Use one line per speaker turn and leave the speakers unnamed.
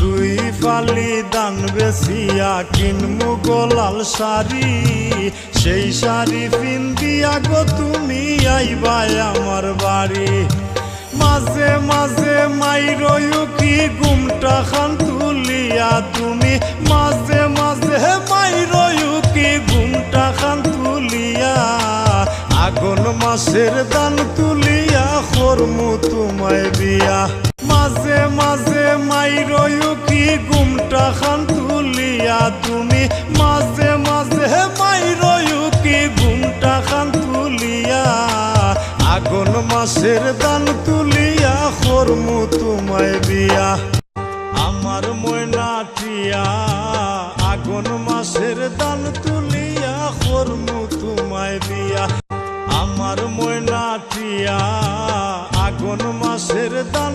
দুই ফালি দান বেচিয়া কিনমু গোলাল শাড়ি, সেই শাড়ি পিন্দিয়া গো তুমি আইবাই আমার বাড়ি। মাঝে মাঝে মাইরয়ু কি ঘুমটা খান তুলিয়া তুমি, মাঝে মাঝে মাইরয়ু কি ঘুমটা খান তুলিয়া, আগুন মাসের দান তুলিয়া করমু তোমায় বিয়া। মাঝে মাঝে মাইরয়ু কি ঘুমটা খান তুলিয়া তুমি, মাঝে মাঝে মাইরয়ু কি ঘুমটা খান তুলিয়া, আগুন মাসের দান তুলিয়া করমু তোমায় বিয়া। আমার ময়নাটিয়া আগুন মাসের দান তুলিয়া করমু তোমায় বিয়া। আমার ময়নাটিয়া আগুন মাসের দান